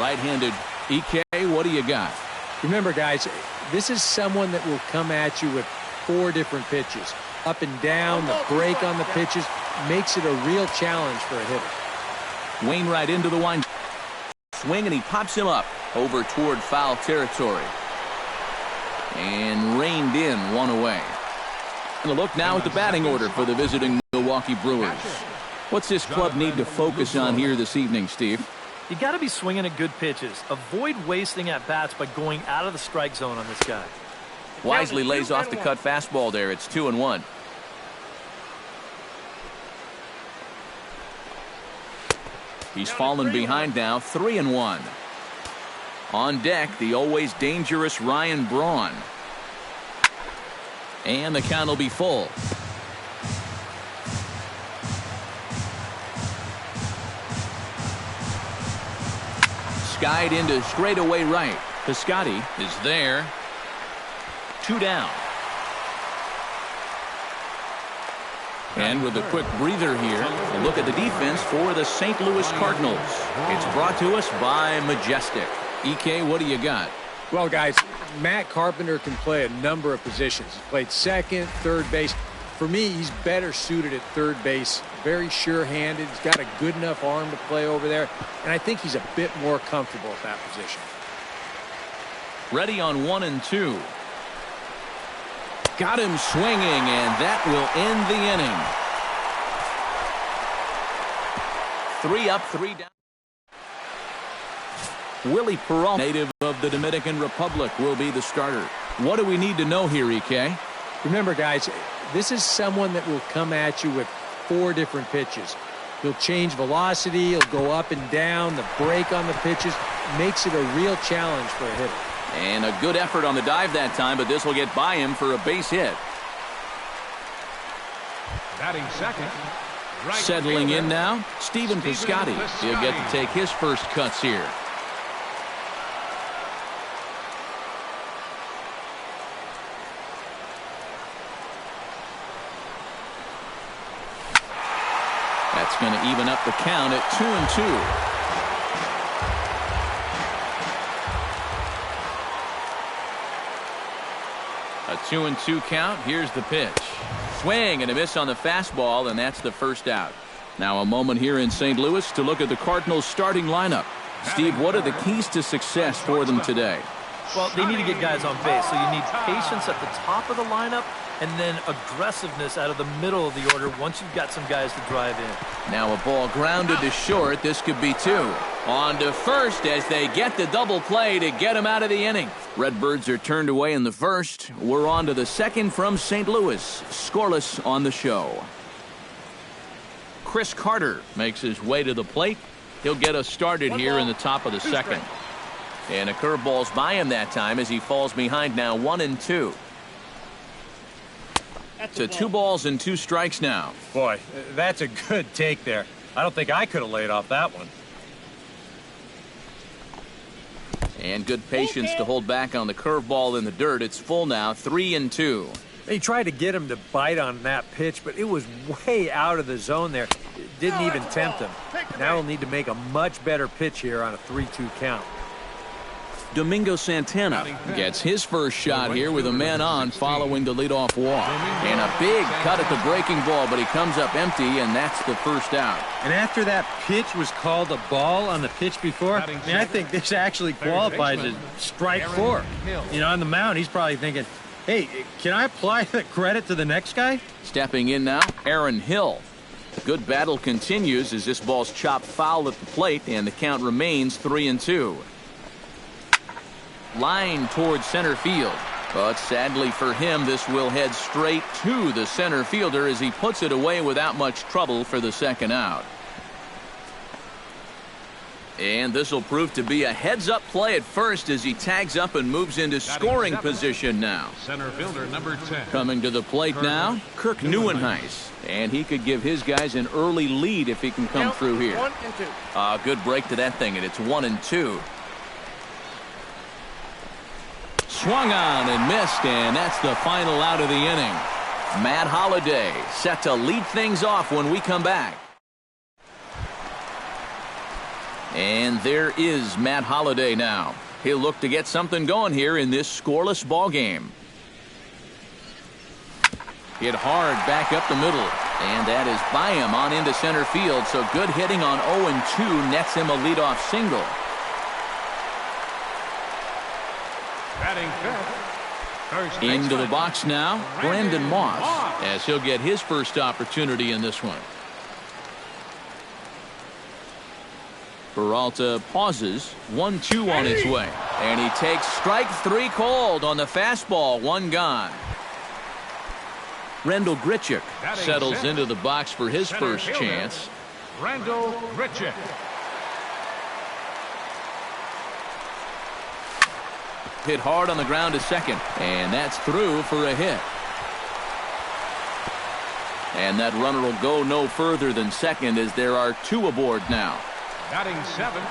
right-handed. EK, what do you got? Remember, guys, this is someone that will come at you with 4 different pitches. Up and down, the break on the pitches makes it a real challenge for a hitter. Wainwright into the wind. Swing, and he pops him up over toward foul territory. And reined in, 1 away. And a look now at the batting order for the visiting Milwaukee Brewers. What's this club need to focus on here this evening, Steve? You got to be swinging at good pitches. Avoid wasting at bats by going out of the strike zone on this guy. Wisely lays off the cut fastball there. It's 2-1. He's fallen behind now, 3-1. On deck, the always dangerous Ryan Braun. And the count will be full. Skied into straightaway right. Piscotty is there. 2 down. And with a quick breather here, a look at the defense for the St. Louis Cardinals. It's brought to us by Majestic. EK, what do you got? Well, guys, Matt Carpenter can play a number of positions. He's played second, third base. For me, he's better suited at third base. Very sure-handed. He's got a good enough arm to play over there. And I think he's a bit more comfortable at that position. Ready on 1 and 2. Got him swinging, and that will end the inning. 3 up, 3 down. Willie Peralta, native of the Dominican Republic, will be the starter. What do we need to know here, EK? Remember, guys, this is someone that will come at you with 4 different pitches. He'll change velocity, he'll go up and down, the break on the pitches makes it a real challenge for a hitter. And a good effort on the dive that time, but this will get by him for a base hit. Batting second. Right Settling in now, Stephen Piscotty. He'll get to take his first cuts here. That's going to even up the count at 2-2. A 2-2 count. Here's the pitch. Swing and a miss on the fastball, and that's the first out. Now a moment here in St. Louis to look at the Cardinals starting lineup. Steve, what are the keys to success for them today? Well, they need to get guys on base, so you need patience at the top of the lineup and then aggressiveness out of the middle of the order once you've got some guys to drive in. Now a ball grounded to short. This could be 2. On to first as they get the double play to get him out of the inning. Redbirds are turned away in the first. We're on to the second from St. Louis. Scoreless on the show. Chris Carter makes his way to the plate. He'll get us started here in the top of the second. And a curveball's by him that time as he falls behind now 1-2. To 2 balls and 2 strikes now. Boy, that's a good take there. I don't think I could have laid off that one. And good patience to hold back on the curveball in the dirt. It's full now, 3-2. They tried to get him to bite on that pitch, but it was way out of the zone there. It didn't even tempt him. Now he'll need to make a much better pitch here on a 3-2 count. Domingo Santana gets his first shot here with a man on following the leadoff walk. And a big cut at the breaking ball, but he comes up empty, and that's the first out. And after that pitch was called a ball on the pitch before, I think this actually qualifies as strike 4. You know, on the mound, he's probably thinking, hey, can I apply the credit to the next guy? Stepping in now, Aaron Hill. Good battle continues as this ball's chopped foul at the plate, and the count remains 3-2. Line towards center field. But sadly for him, this will head straight to the center fielder as he puts it away without much trouble for the second out. And this will prove to be a heads-up play at first as he tags up and moves into scoring position now. Center fielder number 10. Coming to the plate now, Kirk Neuenhuis. And he could give his guys an early lead if he can come through here. 1-2. Good break to that thing, and it's 1-2. Swung on and missed, and that's the final out of the inning. Matt Holliday set to lead things off when we come back. And there is Matt Holliday now. He'll look to get something going here in this scoreless ball game. Hit hard back up the middle. And that is by him on into center field. So good hitting on 0-2 nets him a leadoff single. Batting fifth. First Into the baseman, box now, Brandon Moss, as he'll get his first opportunity in this one. Peralta pauses, 1-2 on its way. And he takes strike 3 cold on the fastball, 1 gone. Rendell Grichuk settles into the box for his first chance. Rendell Grichuk. Hit hard on the ground to second, and that's through for a hit. And that runner will go no further than second as there are 2 aboard now. Batting seventh.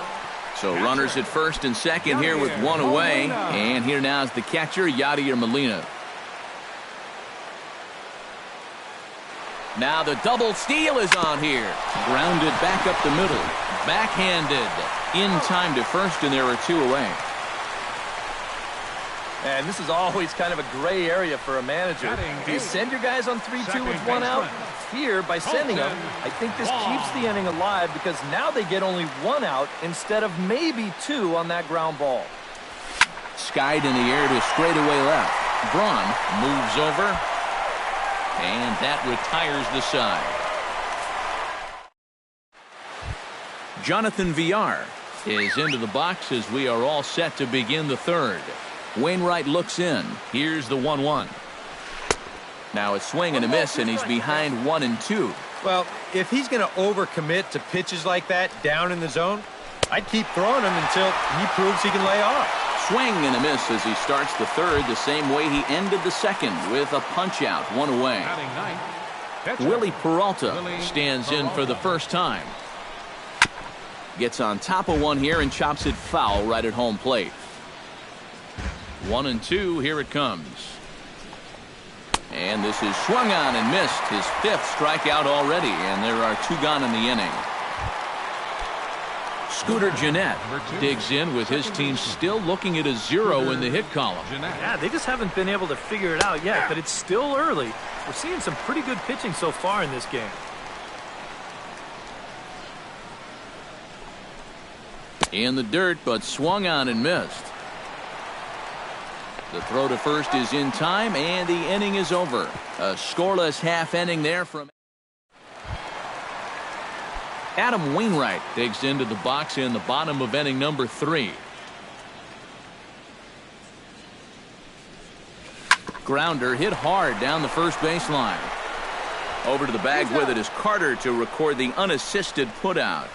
So runners at first and second here with 1 away. And here now is the catcher, Yadier Molina. Now the double steal is on here. Grounded back up the middle. Backhanded. In time to first, and there are 2 away. And this is always kind of a gray area for a manager. Do you send your guys on 3-2 with 1 out? Here, by sending them, I think this keeps the inning alive because now they get only 1 out instead of maybe 2 on that ground ball. Skied in the air to straightaway left. Braun moves over, and that retires the side. Jonathan Villar is into the box as we are all set to begin the third. Wainwright looks in. Here's the 1-1. Now a swing and a miss, and he's behind 1-2. Well, if he's going to overcommit to pitches like that down in the zone, I'd keep throwing him until he proves he can lay off. Swing and a miss as he starts the third the same way he ended the second with a punch-out, 1 away. Batting ninth. Willie Peralta stands in for the first time. Gets on top of one here and chops it foul right at home plate. 1-2, here it comes. And this is swung on and missed. His 5th strikeout already, and there are 2 gone in the inning. Scooter Gennett digs in with his team still looking at a 0 in the hit column. Yeah, they just haven't been able to figure it out yet, but it's still early. We're seeing some pretty good pitching so far in this game. In the dirt, but swung on and missed. The throw to first is in time, and the inning is over. A scoreless half inning there from Adam Wainwright. Digs into the box in the bottom of inning number 3. Grounder hit hard down the first baseline. Over to the bag with it is Carter to record the unassisted putout.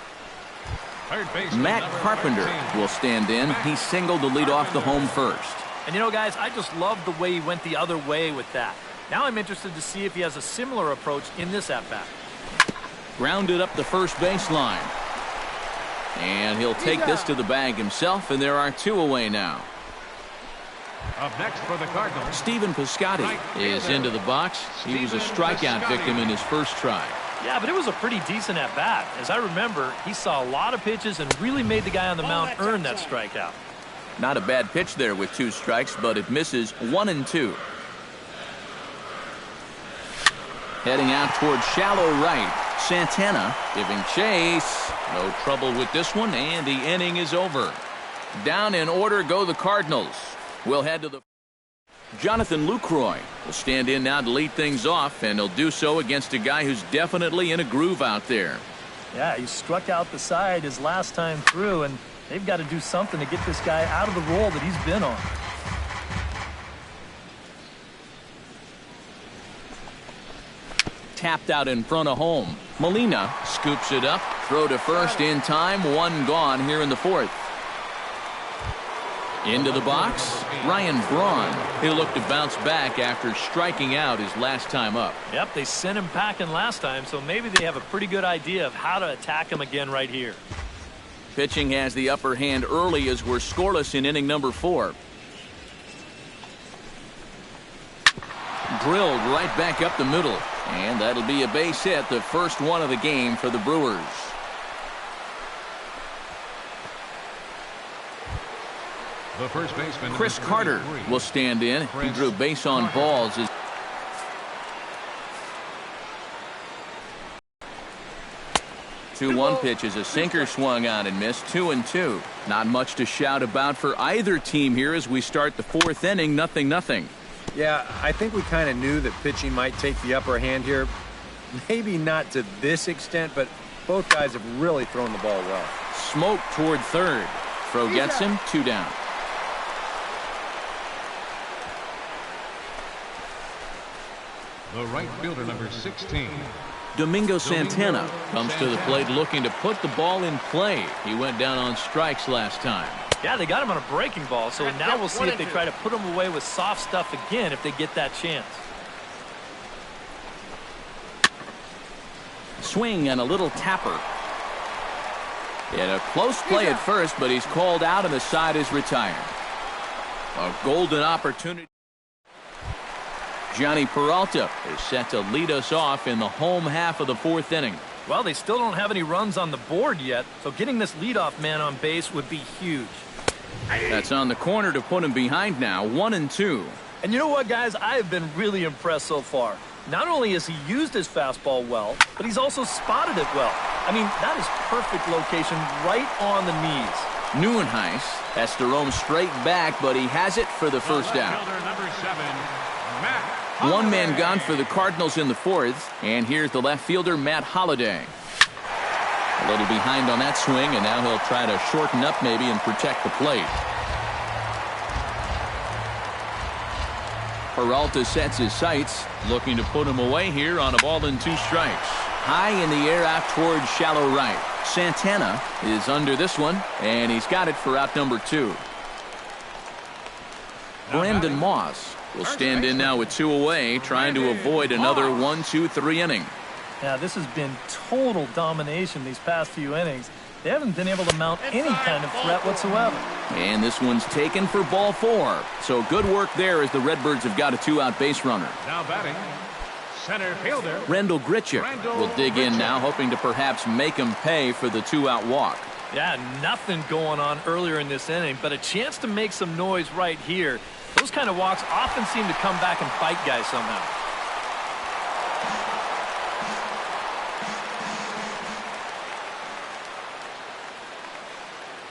Matt Carpenter will stand in. He singled to lead off the home first. And you know, guys, I just love the way he went the other way with that. Now I'm interested to see if he has a similar approach in this at-bat. Grounded up the first baseline. And he'll take this to the bag himself, and there are 2 away now. Up next for the Cardinals. Stephen Piscotty is into the box. He was a strikeout victim in his first try. Yeah, but it was a pretty decent at-bat. As I remember, he saw a lot of pitches and really made the guy on the mound earn that strikeout. Not a bad pitch there with 2 strikes, but it misses 1-2. Heading out towards shallow right. Santana giving chase. No trouble with this one, and the inning is over. Down in order go the Cardinals. We'll head to the Jonathan Lucroy will stand in now to lead things off, and he'll do so against a guy who's definitely in a groove out there. Yeah, he struck out the side his last time through, and they've got to do something to get this guy out of the role that he's been on. Tapped out in front of home. Molina scoops it up. Throw to first in time. 1 gone here in the 4th. Into the box, Ryan Braun. He'll look to bounce back after striking out his last time up. Yep, they sent him packing last time, so maybe they have a pretty good idea of how to attack him again right here. Pitching has the upper hand early as we're scoreless in inning number 4. Drilled right back up the middle, and that'll be a base hit, the first one of the game for the Brewers. The first baseman, Chris number Carter 33. will stand in. He Chris drew base on Carter. balls. 2-1 pitch is a sinker, swung on and missed. 2-2. Not much to shout about for either team here as we start the fourth inning. 0-0. Yeah, I think we kind of knew that pitching might take the upper hand here. Maybe not to this extent, but both guys have really thrown the ball well. Smoke toward third. Throw gets him. 2 down. The right fielder, number 16. Domingo Santana comes to the plate looking to put the ball in play. He went down on strikes last time. Yeah, they got him on a breaking ball, so now we'll see if they try to put him away with soft stuff again if they get that chance. Swing and a little tapper. In a close play at first, but he's called out and the side is retired. A golden opportunity. Johnny Peralta is set to lead us off in the home half of the fourth inning. Well, they still don't have any runs on the board yet, so getting this leadoff man on base would be huge. That's on the corner to put him behind now. 1-2. And you know what, guys? I have been really impressed so far. Not only has he used his fastball well, but he's also spotted it well. I mean, that is perfect location right on the knees. Neuenhuis has to roam straight back, but he has it for the first out. Fielder, number 7, Matt. One man gone for the Cardinals in the fourth, and here's the left fielder, Matt Holliday. A little behind on that swing, and now he'll try to shorten up maybe and protect the plate. Peralta sets his sights, looking to put him away here on a ball and 2 strikes. High in the air out toward shallow right. Santana is under this one, and he's got it for out number 2. Brandon Moss will stand in now with 2 away, trying to avoid another 1-2-3 inning. Yeah, this has been total domination these past few innings. They haven't been able to mount any kind of threat whatsoever. And this one's taken for ball 4. So good work there as the Redbirds have got a 2-out base runner. Now batting, center fielder. Rendell Grichuk will dig in now, hoping to perhaps make him pay for the 2-out walk. Yeah, nothing going on earlier in this inning, but a chance to make some noise right here. Those kind of walks often seem to come back and bite guys somehow.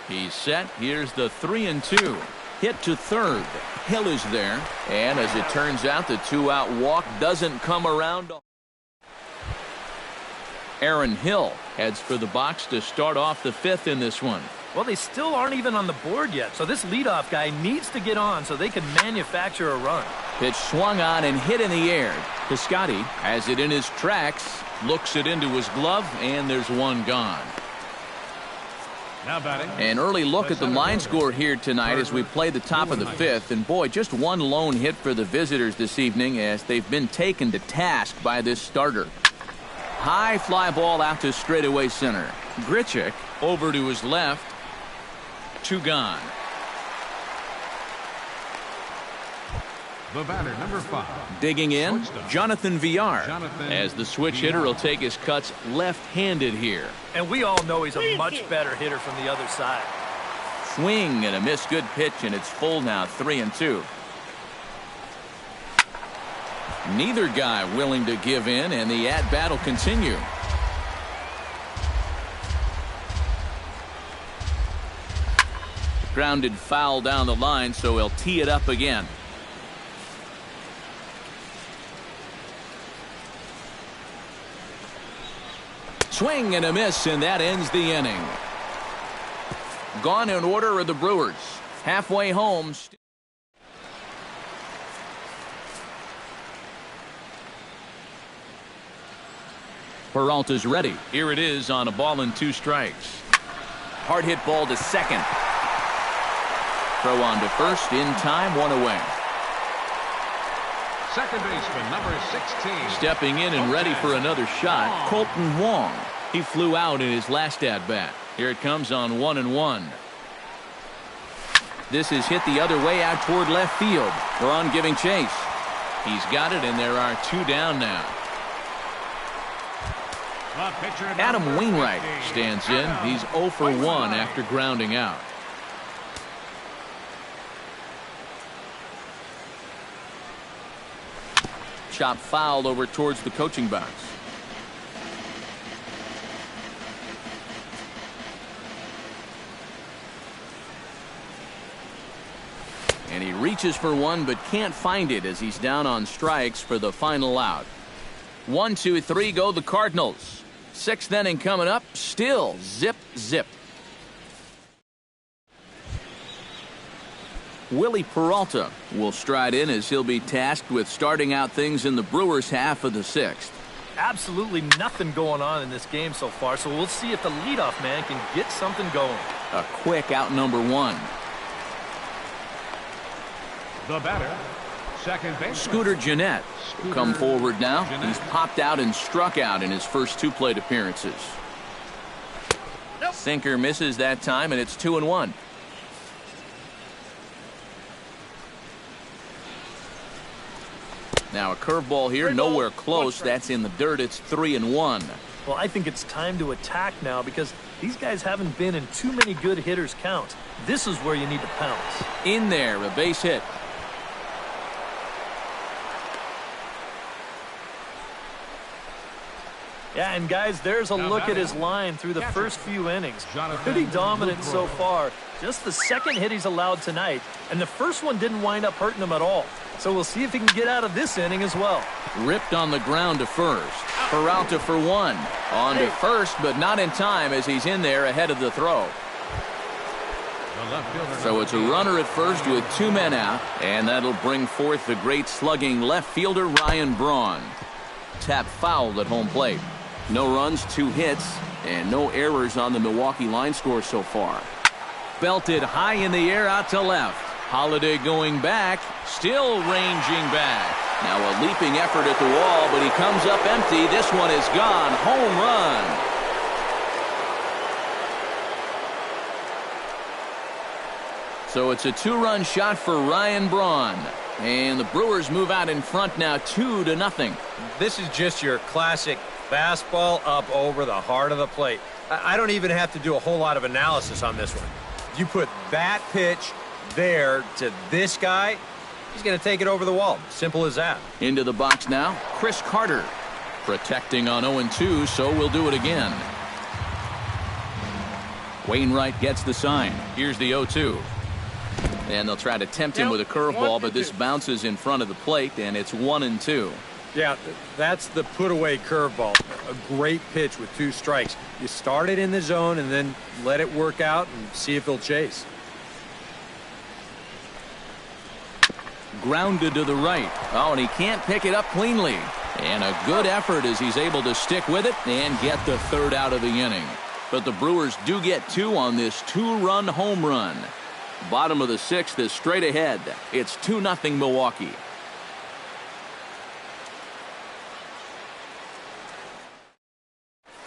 He's set. Here's the 3-2. Hit to third. Hill is there. And as it turns out, the 2-out walk doesn't come around. Aaron Hill heads for the box to start off the 5th in this one. Well, they still aren't even on the board yet, so this leadoff guy needs to get on so they can manufacture a run. Pitch swung on and hit in the air. Piscotty has it in his tracks, looks it into his glove, and there's one gone. Now batting. An early look at the line score here tonight as we play the top of the 5th. And boy, just one lone hit for the visitors this evening as they've been taken to task by this starter. High fly ball out to straightaway center. Grichuk over to his left. 2 gone. The batter, number 5. Digging in, Jonathan Villar, Jonathan as the switch hitter will take his cuts left-handed here. And we all know he's a much better hitter from the other side. Swing and a miss. Good pitch, and it's full now. 3-2. Neither guy willing to give in, and the at-bat will continue. Grounded foul down the line, so he'll tee it up again. Swing and a miss, and that ends the inning. Gone in order are the Brewers. Halfway home. Peralta's ready. Here it is on a ball and 2 strikes. Hard hit ball to second. Throw on to first in time, 1 away. Second baseman, number 16. Stepping in and ready for another shot, Colton Wong. He flew out in his last at-bat. Here it comes on 1-1. This is hit the other way out toward left field. Braun giving chase. He's got it, and there are 2 down now. Adam Wainwright stands in. He's 0 for 1 after grounding out. chop foul over towards the coaching box. And he reaches for one but can't find it as he's down on strikes for the final out. 1, 2, 3 go the Cardinals. 6th inning coming up. Still zip, zip. Willie Peralta will stride in as he'll be tasked with starting out things in the Brewers half of the 6th. Absolutely nothing going on in this game so far, so we'll see if the leadoff man can get something going. A quick out number 1. The batter, second baseman. Scooter Gennett will come forward now. He's popped out and struck out in his first 2 plate appearances. Sinker misses that time, and it's 2-1. Now a curveball here, nowhere close. That's in the dirt. It's 3-1. Well, I think it's time to attack now because these guys haven't been in too many good hitters' counts. This is where you need to pounce. In there, a base hit. Yeah, and guys, there's a look at his line through the first few innings. Pretty dominant so far. Just the second hit he's allowed tonight, and the first one didn't wind up hurting him at all. So we'll see if he can get out of this inning as well. Ripped on the ground to first. Peralta for 1. On to first, but not in time as he's in there ahead of the throw. So it's a runner at first with 2 men out, and that'll bring forth the great slugging left fielder Ryan Braun. Tap fouled at home plate. No runs, 2 hits, and no errors on the Milwaukee line score so far. Belted high in the air out to left. Holiday going back, still ranging back. Now a leaping effort at the wall, but he comes up empty. This one is gone. Home run. So it's a 2-run shot for Ryan Braun. And the Brewers move out in front now 2-0. This is just your classic fastball up over the heart of the plate. I don't even have to do a whole lot of analysis on this one. You put that pitch there to this guy, he's going to take it over the wall. Simple as that. Into the box now, Chris Carter. Protecting on 0-2, so we'll do it again. Wainwright gets the sign. Here's the 0-2. And they'll try to tempt him with a curveball, but this bounces in front of the plate, and it's 1-2. Yeah, that's the put-away curveball. A great pitch with 2 strikes. You start it in the zone and then let it work out and see if he'll chase. Grounded to the right. Oh, and he can't pick it up cleanly. And a good effort as he's able to stick with it and get the 3rd out of the inning. But the Brewers do get 2 on this 2-run home run. Bottom of the 6th is straight ahead. It's 2-0 Milwaukee.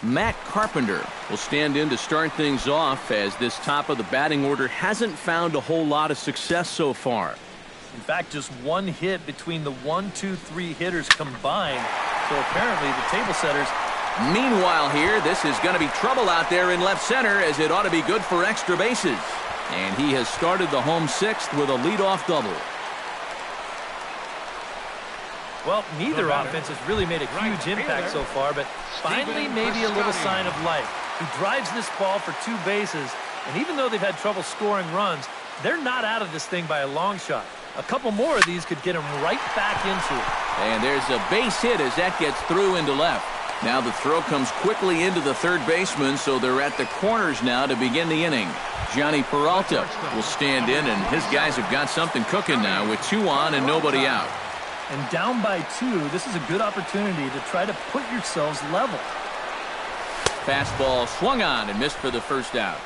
Matt Carpenter will stand in to start things off as this top of the batting order hasn't found a whole lot of success so far. In fact, just 1 hit between the 1, 2, 3 hitters combined. So apparently the table setters. Meanwhile here, this is going to be trouble out there in left center as it ought to be good for extra bases. And he has started the home 6th with a leadoff double. Well, neither offense has really made a huge impact so far, but finally maybe a little sign of life. He drives this ball for 2 bases, and even though they've had trouble scoring runs, they're not out of this thing by a long shot. A couple more of these could get him right back into it. And there's a base hit as that gets through into left. Now the throw comes quickly into the 3rd baseman, so they're at the corners now to begin the inning. Johnny Peralta will stand in, and his guys have got something cooking now with 2 on and nobody out. And down by 2, this is a good opportunity to try to put yourselves level. Fastball swung on and missed for the 1st out.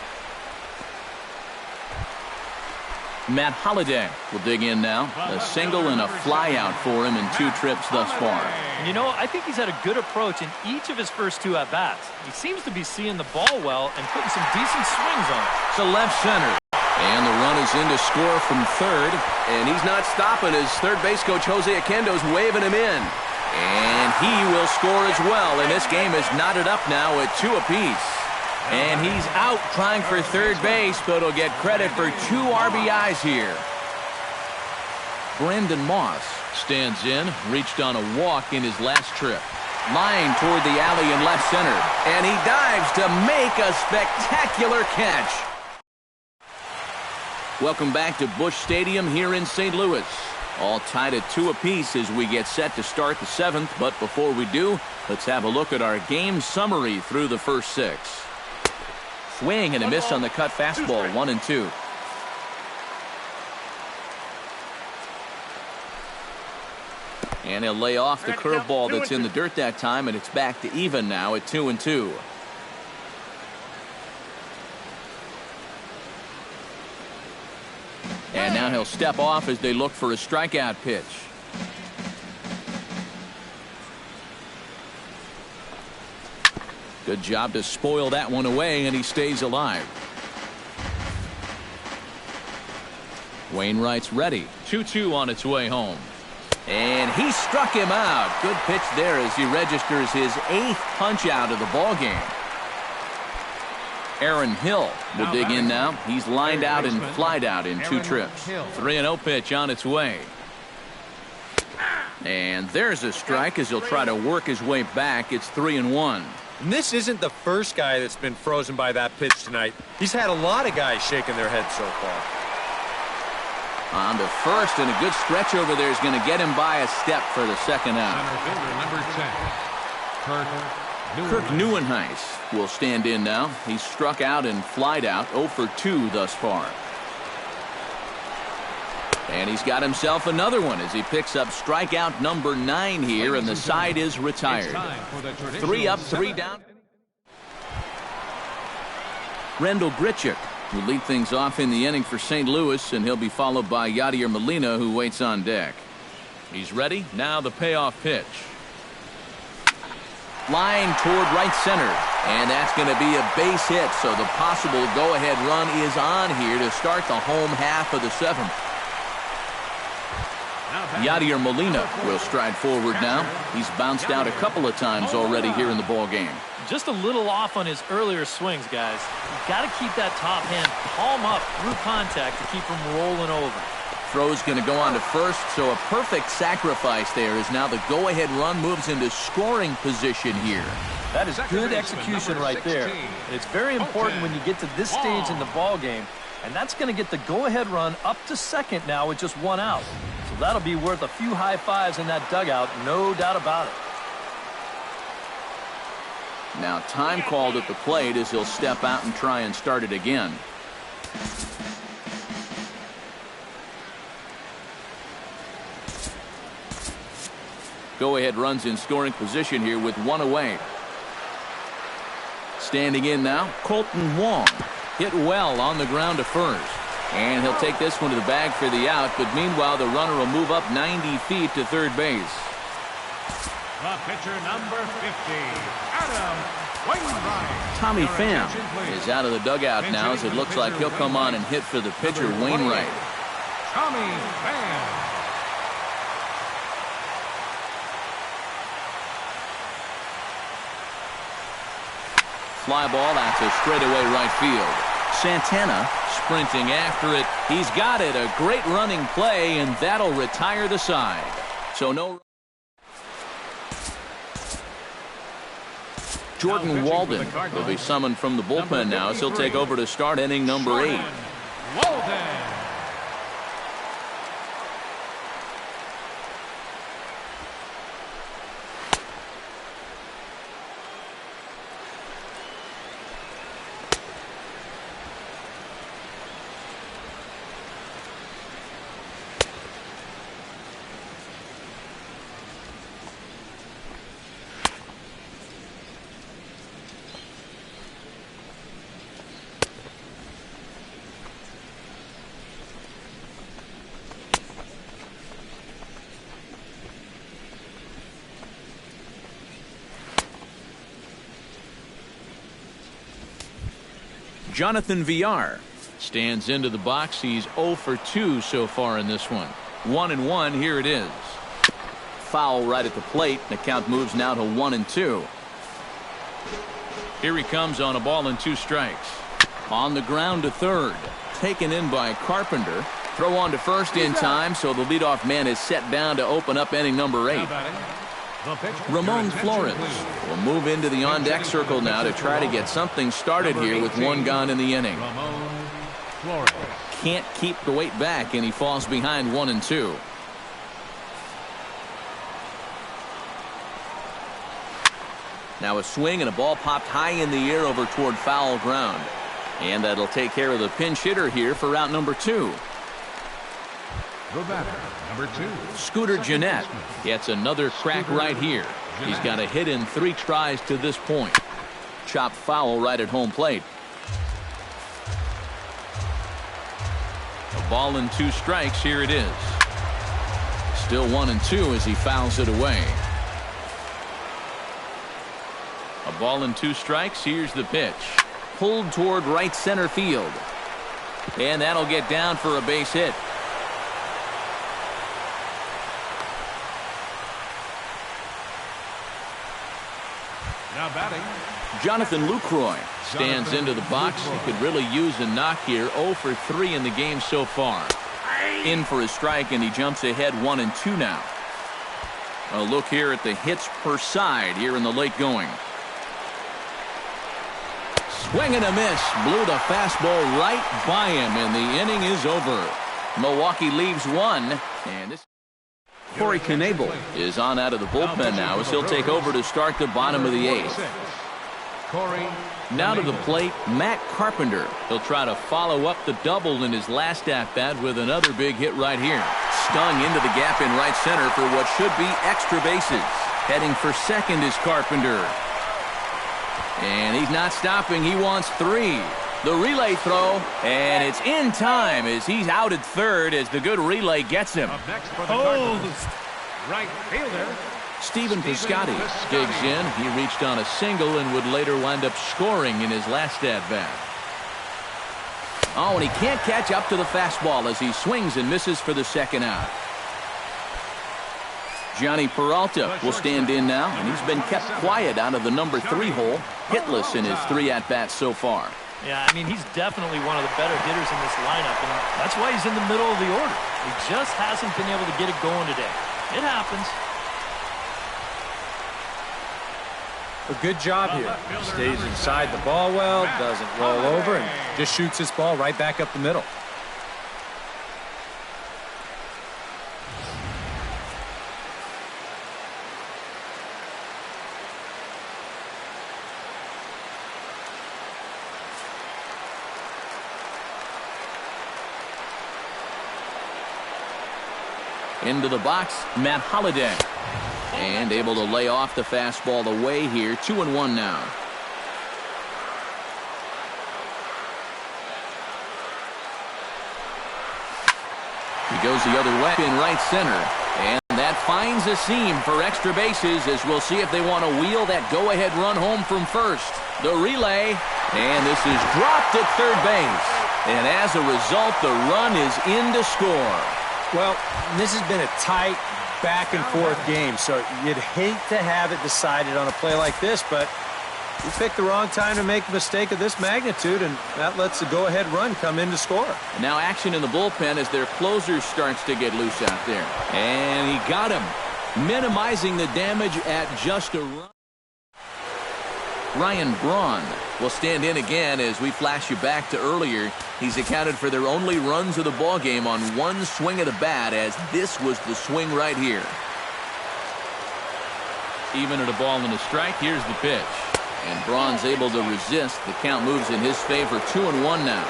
Matt Holliday will dig in now. A single and a fly out for him in 2 trips thus far. And you know, I think he's had a good approach in each of his first 2 at-bats. He seems to be seeing the ball well and putting some decent swings on it. To left center. And the run is in to score from 3rd. And he's not stopping as 3rd base coach Jose Oquendo's waving him in. And he will score as well. And this game is knotted up now at 2 apiece. And he's out trying for 3rd base, but he'll get credit for 2 RBIs here. Brandon Moss Stands in, reached on a walk in his last trip. Line toward the alley in left center. And he dives to make a spectacular catch. Welcome back to Busch Stadium here in St. Louis. All tied at 2 apiece as we get set to start the 7th. But before we do, let's have a look at our game summary through the first 6. Swing and a miss on the cut fastball, 1-2. And he'll lay off the curveball that's in the dirt that time, and it's back to even now at 2-2. And now he'll step off as they look for a strikeout pitch. Good job to spoil that one away, and he stays alive. Wainwright's ready. 2-2 on its way home. And he struck him out. Good pitch there as he registers his 8th punch out of the ball game. Aaron Hill will dig in now. He's lined out and flied out in 2 trips. 3-0 pitch on its way. And there's a strike as he'll try to work his way back. It's 3-1. And this isn't the first guy that's been frozen by that pitch tonight. He's had a lot of guys shaking their heads so far. On to first, and a good stretch over there is going to get him by a step for the 2nd out. Kirk Neuenhuis will stand in now. He's struck out and flied out, 0 for 2 thus far. And he's got himself another one as he picks up strikeout number 9 here, and the side is retired. 3 up, 3 down. Rendell Grichuk will lead things off in the inning for St. Louis, and he'll be followed by Yadier Molina, who waits on deck. He's ready. Now the payoff pitch. Line toward right center, and that's going to be a base hit, so the possible go-ahead run is on here to start the home half of the 7th. Yadier Molina will stride forward now. He's bounced out a couple of times already here in the ball game. Just a little off on his earlier swings, guys. You've got to keep that top hand palm up through contact to keep him rolling over. Throw's going to go on to first, so a perfect sacrifice there as now the go-ahead run moves into scoring position here. That is good execution right there. It's very important when you get to this stage in the ball game, and that's going to get the go-ahead run up to second now with just 1 out. So that'll be worth a few high fives in that dugout, no doubt about it. Now time called at the plate as he'll step out and try and start it again. Go-ahead runs in scoring position here with 1 away. Standing in now, Colton Wong. Hit well on the ground to first. And he'll take this one to the bag for the out, but meanwhile the runner will move up 90 feet to third base. The pitcher number 50, Adam Wainwright. Tommy Pham is out of the dugout now as it looks like he'll come on and hit for the pitcher, Wainwright. Tommy Pham. Fly ball out to straightaway right field. Santana sprinting after it. He's got it. A great running play, and that'll retire the side. So no. Jordan Walden will be summoned from the bullpen now as he'll take over to start inning number 8. Walden. Jonathan Villar stands into the box. He's 0 for 2 so far in this one. 1-1. Here it is. Foul right at the plate. The count moves now to 1-2. Here he comes on a ball and 2 strikes. On the ground to third. Taken in by Carpenter. Throw on to first in time, so the leadoff man is set down to open up inning number 8. Ramon Flores will move into the on-deck circle now to try to get something started here with one gone in the inning. Can't keep the weight back, and he falls behind 1-2. Now a swing and a ball popped high in the air over toward foul ground. And that'll take care of the pinch hitter here for route number 2. The batter, number 2. Scooter Gennett gets another crack right here. He's got a hit in 3 tries to this point. Chopped foul right at home plate. A ball and 2 strikes. Here it is. Still 1-2 as he fouls it away. A ball and 2 strikes. Here's the pitch. Pulled toward right center field. And that'll get down for a base hit. Now batting, Jonathan Lucroy stands into the box. He could really use a knock here. 0 for 3 in the game so far. In for a strike, and he jumps ahead 1-2 now. A look here at the hits per side here in the late going. Swing and a miss. Blew the fastball right by him, and the inning is over. Milwaukee leaves 1, and this Corey Knebel is on out of the bullpen now as he'll take over to start the bottom of the 8th. Now to the plate, Matt Carpenter. He'll try to follow up the double in his last at-bat with another big hit right here. Stung into the gap in right center for what should be extra bases. Heading for second is Carpenter. And he's not stopping. He wants 3. The relay throw, and it's in time as he's out at third as the good relay gets him. Right fielder Stephen Piscotty digs in. He reached on a single and would later wind up scoring in his last at-bat. Oh, and he can't catch up to the fastball as he swings and misses for the second out. Johnny Peralta will stand in now, and he's been kept quiet out of the number 3 hole, hitless in his 3 at-bats so far. Yeah, I mean, he's definitely one of the better hitters in this lineup, and that's why he's in the middle of the order. He just hasn't been able to get it going today. It happens. A good job here. Stays inside the ball well, doesn't roll over, and just shoots this ball right back up the middle. Into the box, Matt Holliday. And able to lay off the fastball away here. 2-1 now. He goes the other way in right center. And that finds a seam for extra bases as we'll see if they want to wheel that go-ahead run home from first. The relay. And this is dropped at third base. And as a result, the run is in to score. Well, this has been a tight back-and-forth game, so you'd hate to have it decided on a play like this, but you picked the wrong time to make a mistake of this magnitude, and that lets the go-ahead run come in to score. And now action in the bullpen as their closer starts to get loose out there. And he got him, minimizing the damage at just a run. Ryan Braun will stand in again as we flash you back to earlier. He's accounted for their only runs of the ballgame on one swing of the bat, as this was the swing right here. Even at a ball and a strike, here's the pitch. And Braun's able to resist. The count moves in his favor. 2-1 now.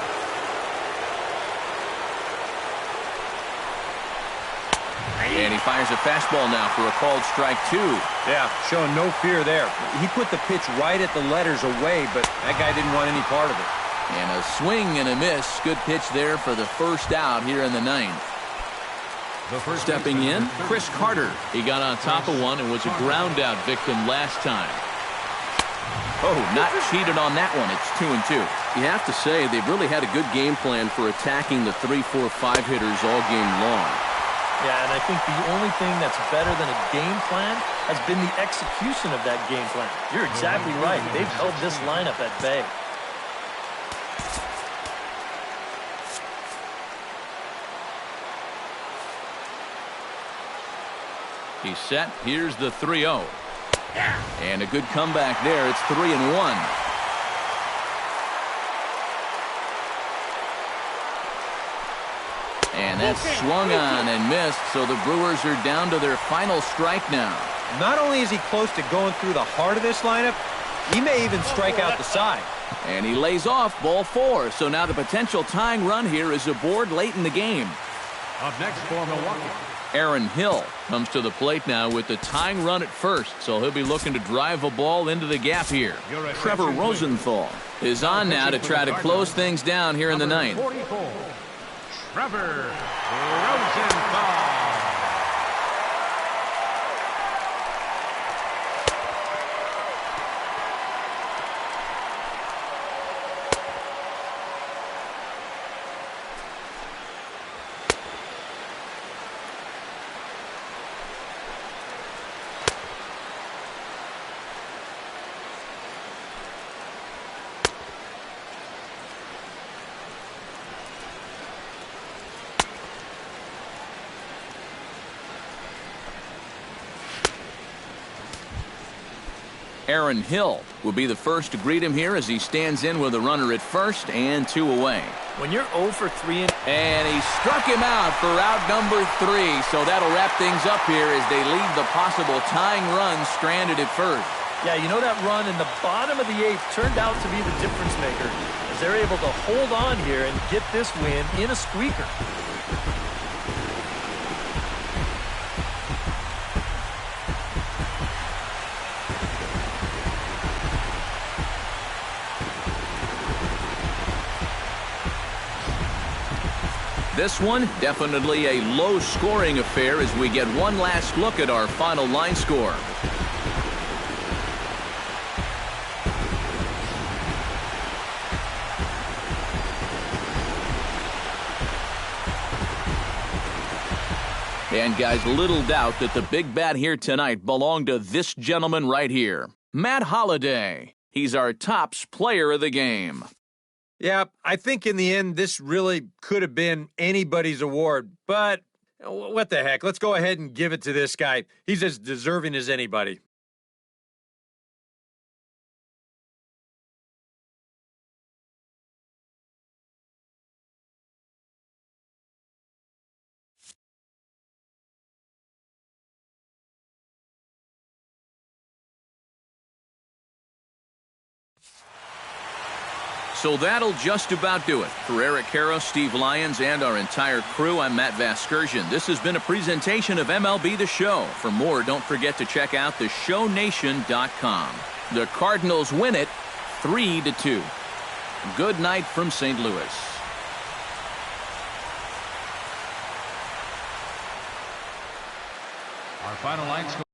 And he fires a fastball now for a called strike 2. Yeah, showing no fear there. He put the pitch right at the letters away, but that guy didn't want any part of it. And a swing and a miss. Good pitch there for the first out here in the 9th. Stepping in, Chris Carter. He got on top of one and was a ground out victim last time. Oh, not cheated on that one. It's 2-2. You have to say they've really had a good game plan for attacking the 3, 4, 5 hitters all game long. Yeah, and I think the only thing that's better than a game plan has been the execution of that game plan. You're exactly right. They've held this lineup at bay. He's set. Here's the 3-0. And a good comeback there. It's 3-1. And that's swung on and missed, so the Brewers are down to their final strike now. Not only is he close to going through the heart of this lineup, he may even strike out the side. And he lays off ball 4, so now the potential tying run here is aboard late in the game. Up next for Milwaukee. Aaron Hill comes to the plate now with the tying run at first, so he'll be looking to drive a ball into the gap here. Trevor Rosenthal is on now to try to close things down here in the ninth. 44, Trevor Rosenthal. Aaron Hill will be the first to greet him here as he stands in with a runner at first and 2 away. When you're 0 for 3 and he struck him out for out number 3, so that'll wrap things up here as they leave the possible tying run stranded at first. Yeah, you know that run in the bottom of the 8th turned out to be the difference maker as they're able to hold on here and get this win in a squeaker. This one, definitely a low-scoring affair as we get one last look at our final line score. And, guys, little doubt that the big bat here tonight belonged to this gentleman right here, Matt Holliday. He's our tops player of the game. Yeah, I think in the end, this really could have been anybody's award. But what the heck? Let's go ahead and give it to this guy. He's as deserving as anybody. So that'll just about do it. For Eric Harrow, Steve Lyons, and our entire crew, I'm Matt Vasgersian. This has been a presentation of MLB The Show. For more, don't forget to check out theshownation.com. The Cardinals win it 3-2. Good night from St. Louis. Our final line score.